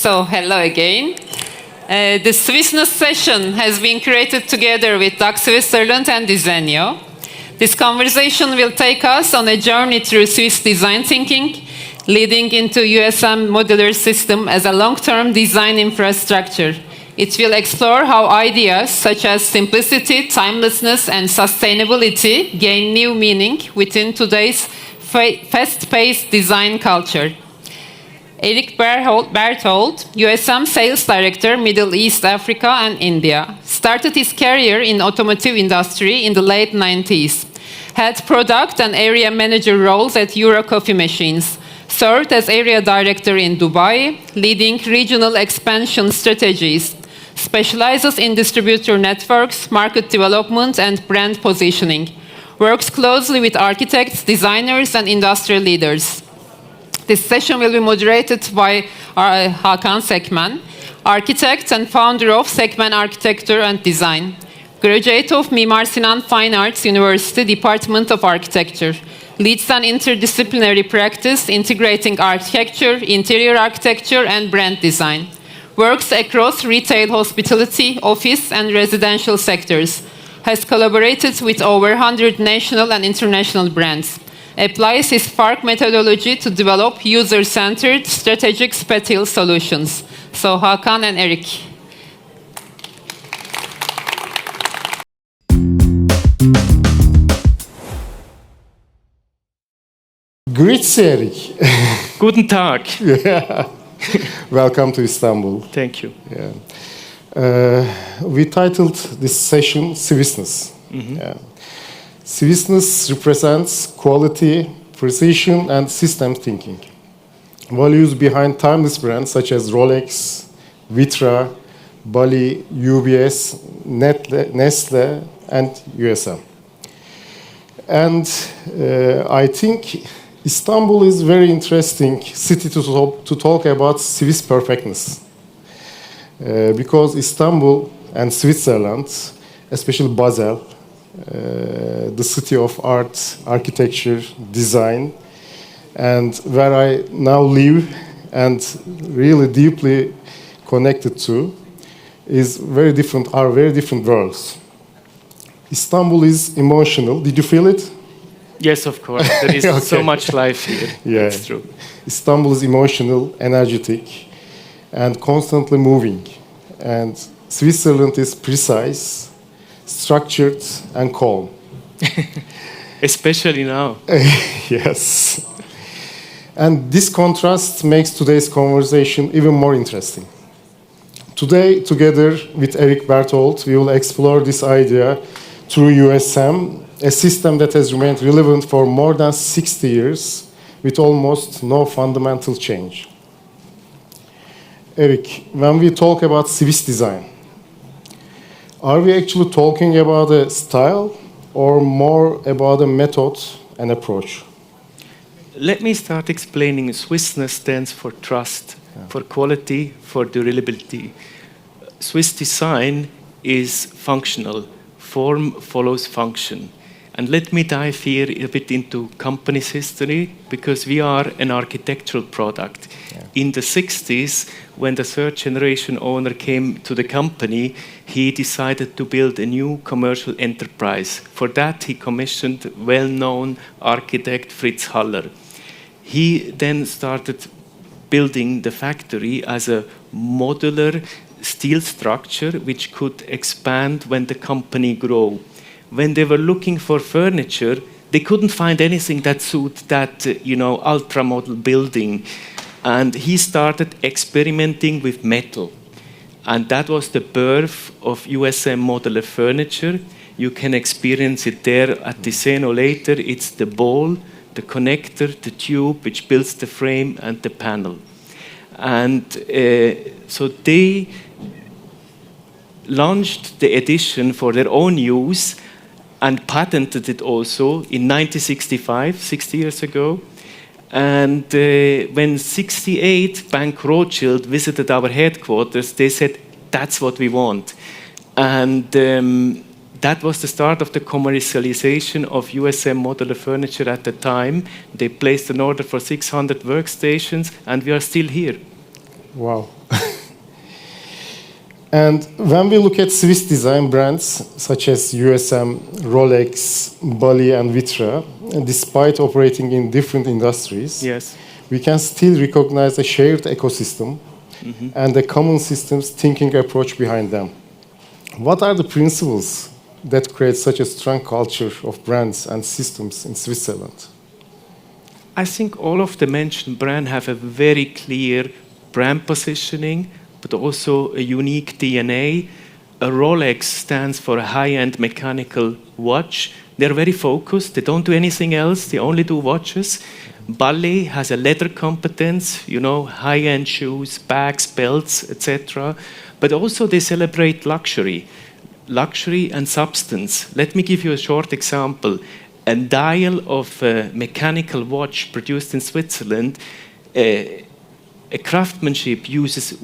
So, hello again. The Swissness session has been created together with DAX Switzerland and Desenio. This conversation will take us on a journey through Swiss design thinking, leading into USM modular system as a long-term design infrastructure. It will explore how ideas such as simplicity, timelessness, and sustainability gain new meaning within today's fast-paced design culture. Eric Berchtold, USM Sales Director, Middle East, Africa, and India, started his career in automotive industry in the late 90s. Had product and area manager roles at Euro Coffee Machines. Served as area director in Dubai, leading regional expansion strategies. Specializes in distributor networks, market development, and brand positioning. Works closely with architects, designers, and industrial leaders. This session will be moderated by Hakan Sekmen, architect and founder of Sekmen Architecture and Design. Graduate of Mimar Sinan Fine Arts University Department of Architecture. Leads an interdisciplinary practice integrating architecture, interior architecture, and brand design. Works across retail, hospitality, office, and residential sectors. Has collaborated with over 100 national and international brands. Applies his SPARK methodology to develop user-centered strategic spatial solutions. So Hakan and Eric. Great, Eric. Guten Tag. Yeah. Welcome to Istanbul. Thank you. Yeah. We titled this session Swissness. Mm-hmm. Yeah. Swissness represents quality, precision, and system thinking. Values behind timeless brands such as Rolex, Vitra, Bali, UBS, Nestle, and USM. And I think Istanbul is a very interesting city to talk about Swiss perfectness. Because Istanbul and Switzerland, especially Basel, the city of art, architecture, design, and where I now live and really deeply connected to, are very different worlds. Istanbul is emotional. Did you feel it? Yes, of course. There is Okay. so much life here. Yeah. That's true. Istanbul is emotional, energetic, and constantly moving. And Switzerland is precise, structured, and calm. Especially now. Yes. And this contrast makes today's conversation even more interesting. Today, together with Eric Berchtold, we will explore this idea through USM, a system that has remained relevant for more than 60 years with almost no fundamental change. Eric, when we talk about Swiss design, are we actually talking about a style or more about a method and approach? Let me start explaining. Swissness stands for trust, for quality, for durability. Swiss design is functional. Form follows function. And let me dive here a bit into company's history, because we are an architectural product. Yeah. In the 60s, when the third generation owner came to the company, he decided to build a new commercial enterprise. For that, he commissioned well-known architect Fritz Haller. He then started building the factory as a modular steel structure which could expand when the company grew. When they were looking for furniture, they couldn't find anything that suited that, ultra-model building. And he started experimenting with metal. And that was the birth of USM modular furniture. You can experience it there at Desenio later. It's the ball, the connector, the tube, which builds the frame and the panel. And so they launched the edition for their own use and patented it also in 1965, 60 years ago. And when 68, Bank Rothschild visited our headquarters, they said, that's what we want. And that was the start of the commercialization of USM modular furniture at the time. They placed an order for 600 workstations, and we are still here. Wow. And when we look at Swiss design brands such as USM, Rolex, Bali, and Vitra, despite operating in different industries, Yes. we can still recognize a shared ecosystem and a common systems thinking approach behind them. What are the principles that create such a strong culture of brands and systems in Switzerland? I think all of the mentioned brands have a very clear brand positioning, but also a unique DNA. A Rolex stands for a high-end mechanical watch. They're very focused. They don't do anything else. They only do watches. Bali has a leather competence, high-end shoes, bags, belts, etc. But also they celebrate luxury and substance. Let me give you a short example. A dial of a mechanical watch produced in Switzerland, a craftsmanship uses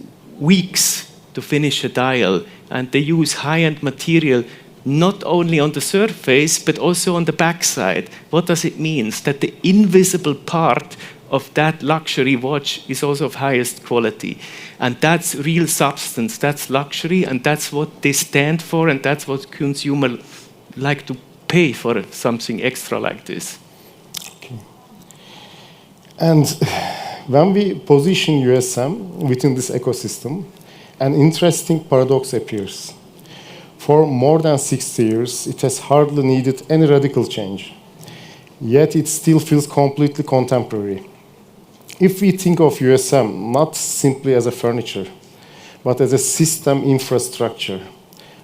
weeks to finish a dial, and they use high-end material not only on the surface but also on the backside. What does it mean? That the invisible part of that luxury watch is also of highest quality, and that's real substance, that's luxury, and that's what they stand for, and that's what consumers like to pay for something extra like this. Okay. And when we position USM within this ecosystem, an interesting paradox appears. For more than 60 years, it has hardly needed any radical change, yet it still feels completely contemporary. If we think of USM not simply as a furniture, but as a system infrastructure,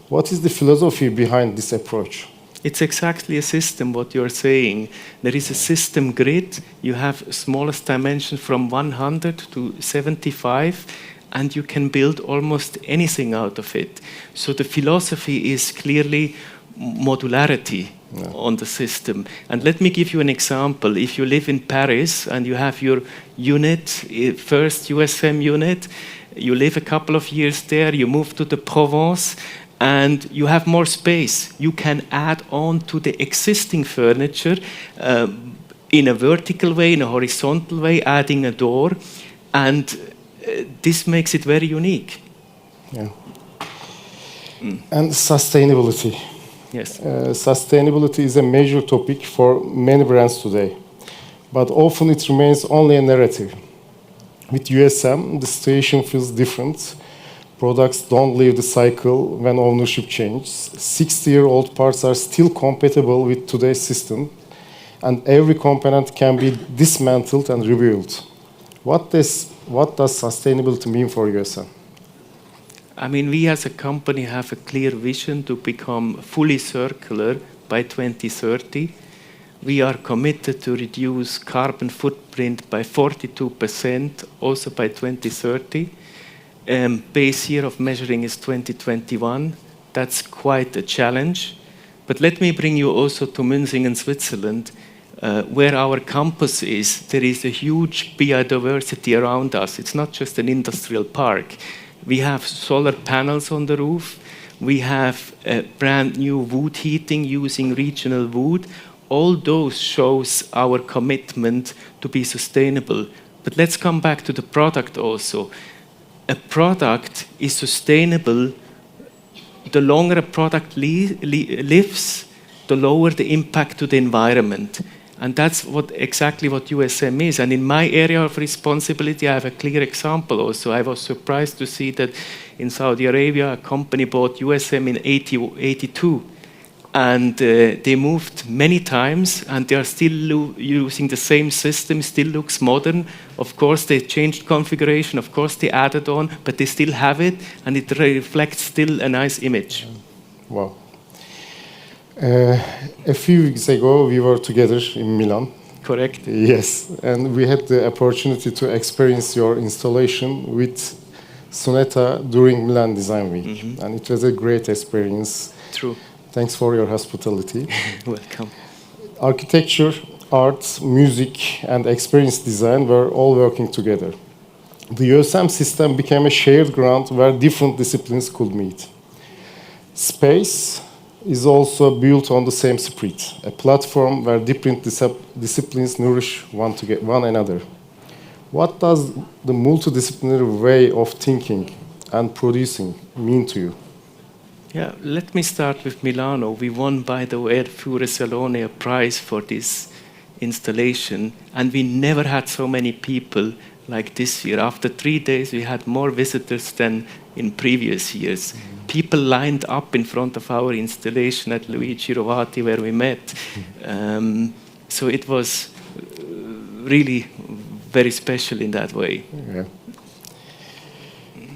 what is the philosophy behind this approach? It's exactly a system, what you're saying. There is a system grid. You have smallest dimension from 100 to 75, and you can build almost anything out of it. So the philosophy is clearly modularity on the system. And let me give you an example. If you live in Paris and you have your unit, first USM unit, you live a couple of years there, you move to the Provence, and you have more space. You can add on to the existing furniture in a vertical way, in a horizontal way, adding a door, and this makes it very unique. Yeah. And sustainability. Yes. Sustainability is a major topic for many brands today, but often it remains only a narrative. With USM, the situation feels different. Products don't leave the cycle when ownership changes. 60-year-old parts are still compatible with today's system, and every component can be dismantled and rebuilt. What does sustainability mean for USM? I mean, we as a company have a clear vision to become fully circular by 2030. We are committed to reduce carbon footprint by 42% also by 2030. Base year of measuring is 2021. That's quite a challenge. But let me bring you also to Münzingen, Switzerland, where our campus is. There is a huge biodiversity around us. It's not just an industrial park. We have solar panels on the roof. We have brand new wood heating using regional wood. All those shows our commitment to be sustainable. But let's come back to the product also. A product is sustainable. The longer a product lives, the lower the impact to the environment. And that's exactly what USM is. And in my area of responsibility, I have a clear example also. I was surprised to see that in Saudi Arabia, a company bought USM in 1982. And they moved many times, and they are still using the same system, still looks modern. Of course, they changed configuration. Of course, they added on, but they still have it, and it reflects still a nice image. Wow. A few weeks ago, we were together in Milan. Correct. Yes, and we had the opportunity to experience your installation with Sunetta during Milan Design Week. And it was a great experience. True. Thanks for your hospitality. Welcome. Architecture, art, music, and experience design were all working together. The USM system became a shared ground where different disciplines could meet. SPACE is also built on the same spirit, a platform where different disciplines nourish one another. What does the multidisciplinary way of thinking and producing mean to you? Yeah, let me start with Milano. We won, by the way, at Fure Salone a prize for this installation, and we never had so many people like this year. After 3 days, we had more visitors than in previous years. People lined up in front of our installation at Luigi Rovati, where we met. So it was really very special in that way. Yeah.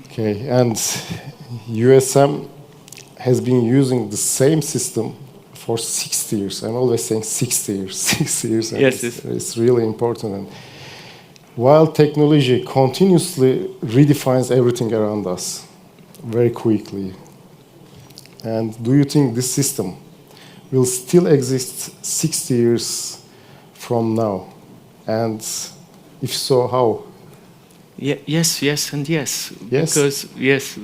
Okay, and USM has been using the same system for 60 years. I'm always saying 60 years, 6 years. Yes, it's really important. And while technology continuously redefines everything around us very quickly, and do you think this system will still exist 60 years from now? And if so, how? Yes, yes, and yes. Yes? Because, yes,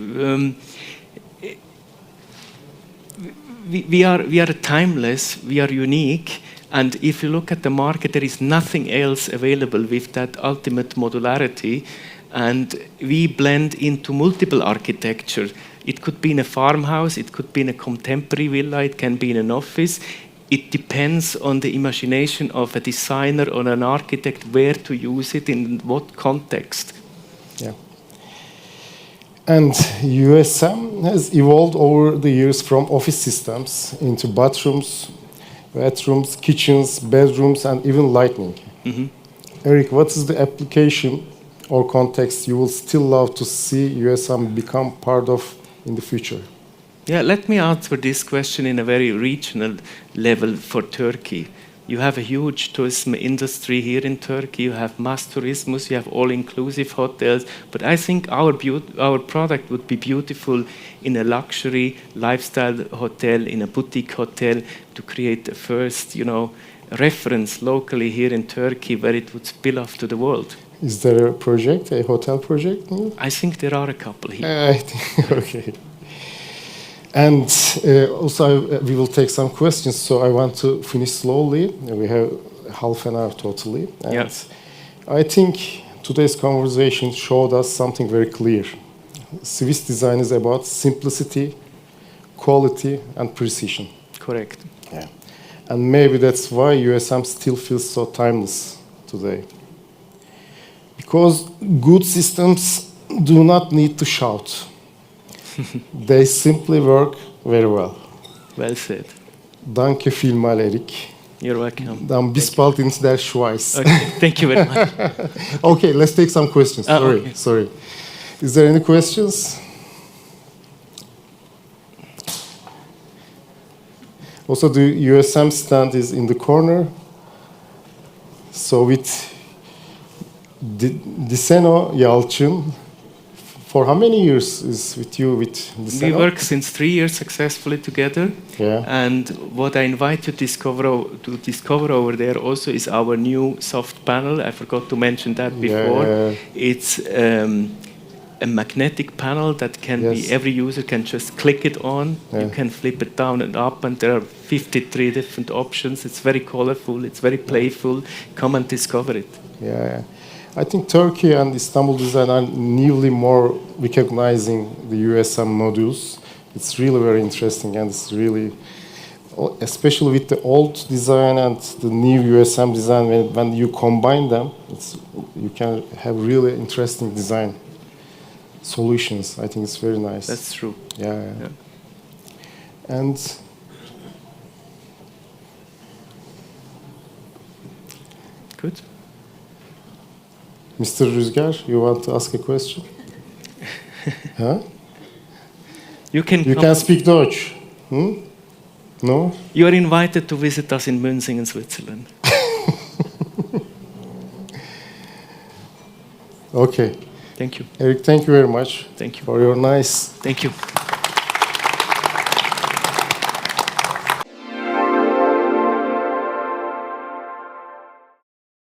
we are timeless, we are unique, and if you look at the market, there is nothing else available with that ultimate modularity, and we blend into multiple architecture. It could be in a farmhouse, it could be in a contemporary villa, it can be in an office. It depends on the imagination of a designer or an architect where to use it, in what context. Yeah. And USM has evolved over the years from office systems into bathrooms, kitchens, bedrooms, and even lighting. Mm-hmm. Eric, what is the application or context you will still love to see USM become part of in the future? Yeah, let me answer this question in a very regional level for Turkey. You have a huge tourism industry here in Turkey. You have mass tourismus, you have all-inclusive hotels. But I think our product would be beautiful in a luxury lifestyle hotel, in a boutique hotel, to create the first, reference locally here in Turkey where it would spill off to the world. Is there a project, a hotel project? I think there are a couple here. I think, okay. And also, we will take some questions, so I want to finish slowly. We have half an hour totally. And yes. I think today's conversation showed us something very clear. Swiss design is about simplicity, quality, and precision. Correct. Yeah. And maybe that's why USM still feels so timeless today. Because good systems do not need to shout. They simply work very well. Well said. Danke vielmal, Eric. You're welcome. Dann bis bald in der Schweiz. Okay, thank you very much. Okay, let's take some questions. Okay. Sorry. Is there any questions? Also, the USM stand is in the corner. So with Diseno Yalçın, for how many years is with you with Diseno? We work since 3 years successfully together. Yeah. And what I invite you to discover over there also is our new soft panel. I forgot to mention that before. Yeah. It's a magnetic panel that can be, every user can just click it on. Yeah. You can flip it down and up, and there are 53 different options. It's very colorful, it's very playful. Come and discover it. Yeah. I think Turkey and Istanbul design are newly more recognizing the USM modules. It's really very interesting, and it's really, especially with the old design and the new USM design, when you combine them, you can have really interesting design solutions. I think it's very nice. That's true. Yeah. And good. Mr. Rüzgar, you want to ask a question? Huh? You can speak Deutsch. No? You are invited to visit us in München, Switzerland. Okay. Thank you. Eric, thank you very much. Thank you. For your nice... Thank you.